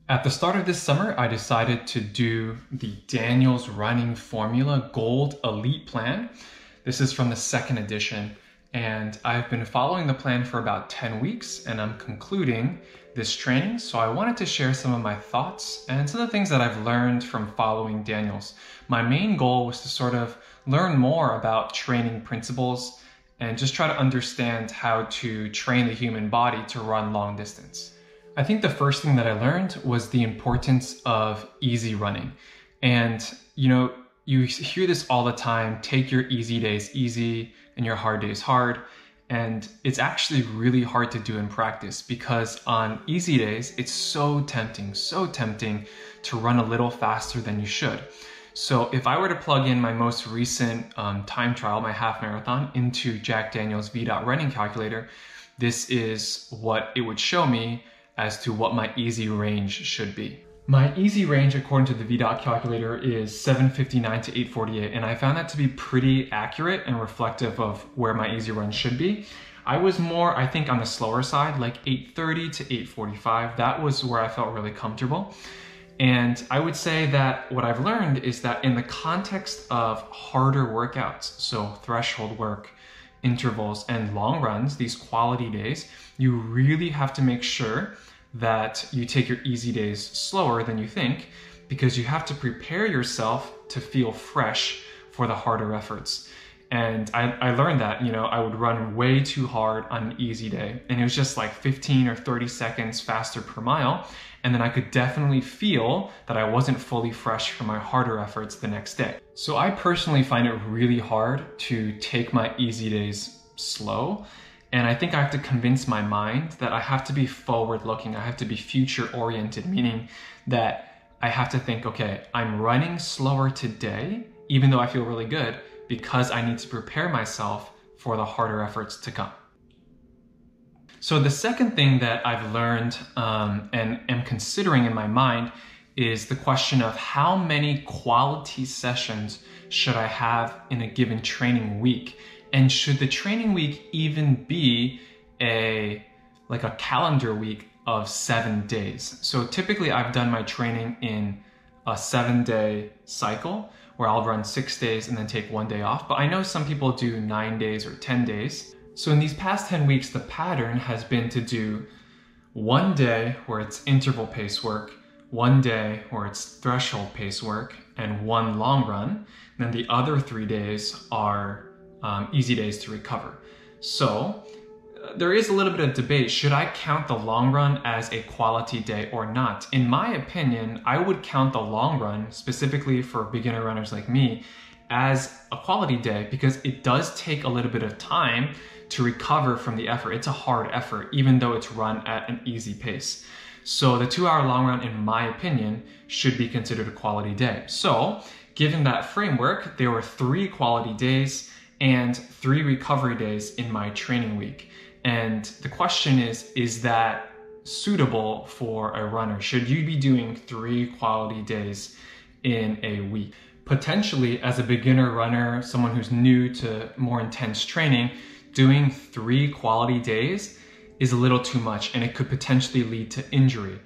At the start of this summer, I decided to do the Daniel's Running Formula Gold Elite Plan. This is from the second edition, and I've been following the plan for about 10 weeks, and I'm concluding this training. So I wanted to share some of my thoughts and some of the things that I've learned from following Daniel's. My main goal was to sort of learn more about training principles and just try to understand how to train the human body to run long distance. I think the first thing that I learned was the importance of easy running. And you hear this all the time, take your easy days easy and your hard days hard. And it's actually really hard to do in practice because on easy days, it's so tempting to run a little faster than you should. So if I were to plug in my most recent time trial, my half marathon, into Jack Daniel's V.Running calculator, this is what it would show me as to what my easy range should be. My easy range, according to the V.Dot calculator, is 759 to 848, and I found that to be pretty accurate and reflective of where my easy run should be. I was more, I think, on the slower side, like 830 to 845. That was where I felt really comfortable. And I would say that what I've learned is that in the context of harder workouts, so threshold work, intervals, and long runs, these quality days, you really have to make sure that you take your easy days slower than you think, because you have to prepare yourself to feel fresh for the harder efforts. And I learned that, I would run way too hard on an easy day, and it was just like 15 or 30 seconds faster per mile. And then I could definitely feel that I wasn't fully fresh for my harder efforts the next day. So I personally find it really hard to take my easy days slow. And I think I have to convince my mind that I have to be forward-looking. I have to be future-oriented, meaning that I have to think, okay, I'm running slower today, even though I feel really good, because I need to prepare myself for the harder efforts to come. So the second thing that I've learned and am considering in my mind is the question of how many quality sessions should I have in a given training week? And should the training week even be like a calendar week of 7 days? So typically I've done my training in a 7-day cycle where I'll run 6 days and then take 1 day off. But I know some people do 9 days or 10 days. So in these past 10 weeks, the pattern has been to do 1 day where it's interval pace work, 1 day where it's threshold pace work, and 1 long run. And then the other 3 days are easy days to recover. So there is a little bit of debate. Should I count the long run as a quality day or not? In my opinion, I would count the long run, specifically for beginner runners like me, as a quality day because it does take a little bit of time to recover from the effort. It's a hard effort, even though it's run at an easy pace. So the 2-hour long run, in my opinion, should be considered a quality day. So given that framework, there were 3 quality days and 3 recovery days in my training week. And the question is that suitable for a runner? Should you be doing 3 quality days in a week? Potentially, as a beginner runner, someone who's new to more intense training, doing 3 quality days is a little too much and it could potentially lead to injury.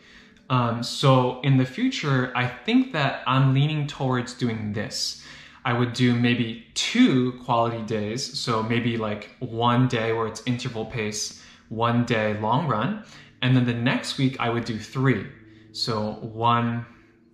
So in the future, I think that I'm leaning towards doing this. I would do maybe 2 quality days. So maybe like 1 day where it's interval pace, 1 day long run. And then the next week I would do 3. So 1,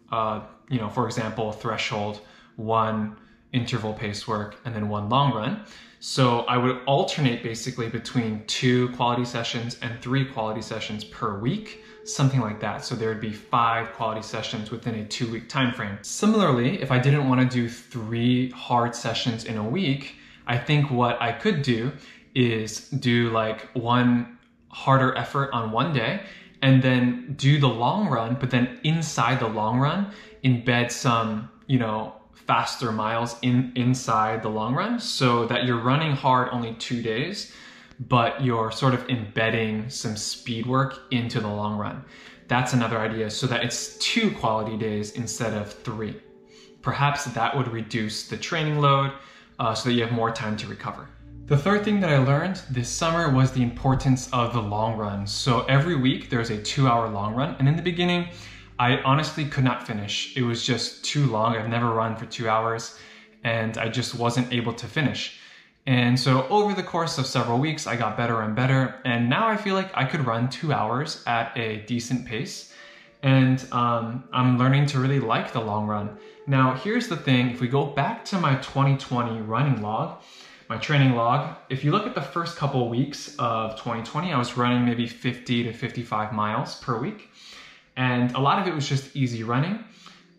for example, threshold, 1 interval pace work, and then 1 long run. So I would alternate basically between 2 quality sessions and 3 quality sessions per week, something like that. So there would be 5 quality sessions within a 2-week time frame. Similarly, if I didn't want to do 3 hard sessions in a week, I think what I could do is do like 1 harder effort on 1 day and then do the long run, but then inside the long run, embed some, faster miles inside the long run so that you're running hard only 2 days, but you're sort of embedding some speed work into the long run. That's another idea, so that it's 2 quality days instead of 3. Perhaps that would reduce the training load so that you have more time to recover. The third thing that I learned this summer was the importance of the long run. So every week there's a 2-hour long run, and in the beginning I honestly could not finish. It was just too long. I've never run for 2 hours and I just wasn't able to finish. And so over the course of several weeks, I got better and better. And now I feel like I could run 2 hours at a decent pace. And I'm learning to really like the long run. Now, here's the thing. If we go back to my 2020 running log, my training log, if you look at the first couple of weeks of 2020, I was running maybe 50 to 55 miles per week. And a lot of it was just easy running.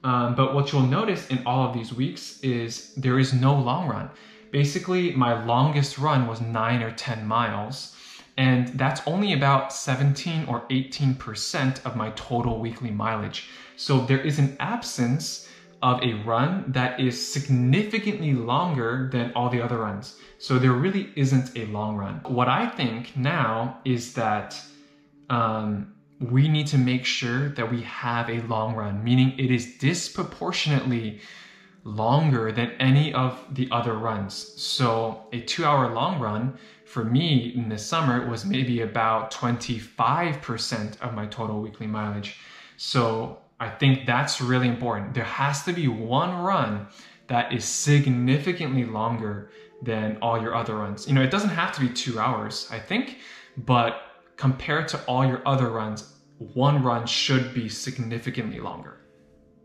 But what you'll notice in all of these weeks is there is no long run. Basically, my longest run was 9 or 10 miles. And that's only about 17 or 18% of my total weekly mileage. So there is an absence of a run that is significantly longer than all the other runs. So there really isn't a long run. What I think now is that we need to make sure that we have a long run, meaning it is disproportionately longer than any of the other runs. So a 2-hour long run for me in the summer was maybe about 25% of my total weekly mileage. So I think that's really important. There has to be one run that is significantly longer than all your other runs. You know, it doesn't have to be 2 hours, I think, but compared to all your other runs, one run should be significantly longer.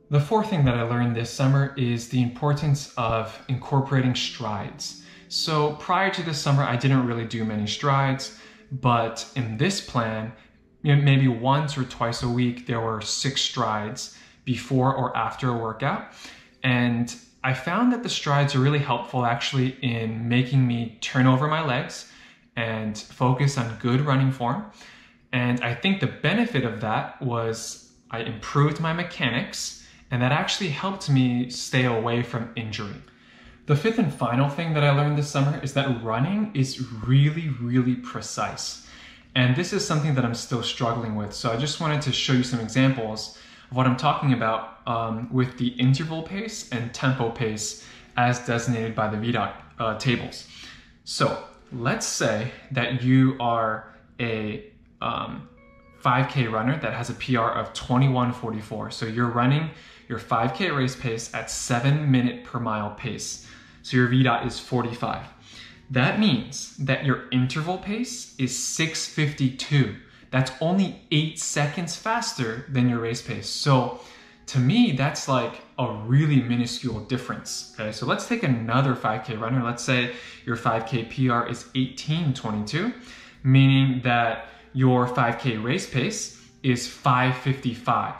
The fourth thing that I learned this summer is the importance of incorporating strides. So prior to this summer, I didn't really do many strides, but in this plan, maybe once or twice a week, there were 6 strides before or after a workout. And I found that the strides are really helpful actually in making me turn over my legs and focus on good running form. And I think the benefit of that was I improved my mechanics, and that actually helped me stay away from injury. The fifth and final thing that I learned this summer is that running is really, really precise. And this is something that I'm still struggling with. So I just wanted to show you some examples of what I'm talking about with the interval pace and tempo pace as designated by the VDOT tables. So let's say that you are a 5K runner that has a PR of 21:44. So you're running your 5K race pace at 7 minute per mile pace. So your VDOT is 45. That means that your interval pace is 6:52. That's only 8 seconds faster than your race pace. So to me, that's like a really minuscule difference. Okay, so let's take another 5K runner. Let's say your 5K PR is 18:22, meaning that your 5K race pace is 5:55.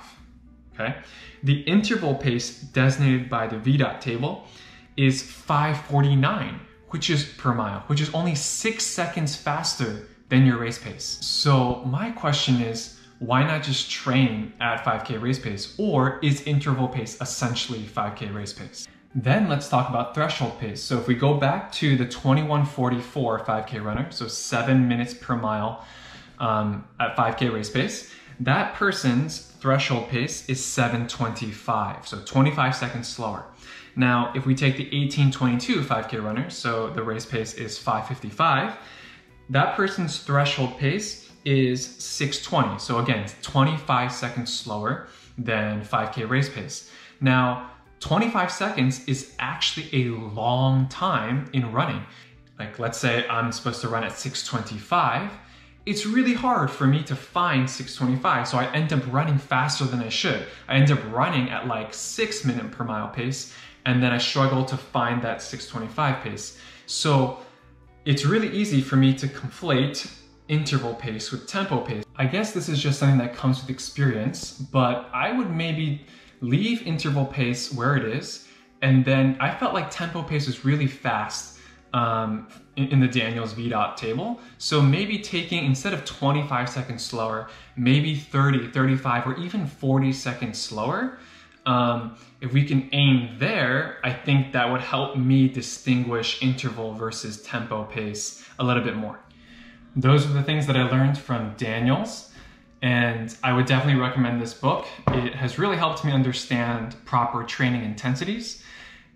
Okay, the interval pace designated by the VDOT table is 5:49, which is per mile, which is only 6 seconds faster than your race pace. So my question is, why not just train at 5K race pace? Or is interval pace essentially 5K race pace? Then let's talk about threshold pace. So if we go back to the 21:44 5K runner, so 7 minutes per mile at 5K race pace, that person's threshold pace is 7:25, so 25 seconds slower. Now, if we take the 18:22 5K runner, so the race pace is 5:55, that person's threshold pace is 6:20. So again, 25 seconds slower than 5K race pace. Now, 25 seconds is actually a long time in running. Like, let's say I'm supposed to run at 6:25. It's really hard for me to find 6:25, so I end up running faster than I should. I end up running at like 6 minute per mile pace, and then I struggle to find that 6:25 pace. So it's really easy for me to conflate interval pace with tempo pace. I guess this is just something that comes with experience, but I would maybe leave interval pace where it is, and then I felt like tempo pace was really fast in the Daniels VDOT table. So maybe taking, instead of 25 seconds slower, maybe 30, 35, or even 40 seconds slower. If we can aim there, I think that would help me distinguish interval versus tempo pace a little bit more. Those are the things that I learned from Daniels, and I would definitely recommend this book. It has really helped me understand proper training intensities.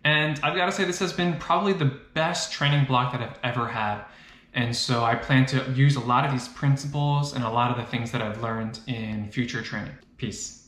And I've got to say, this has been probably the best training block that I've ever had. And so I plan to use a lot of these principles and a lot of the things that I've learned in future training. Peace.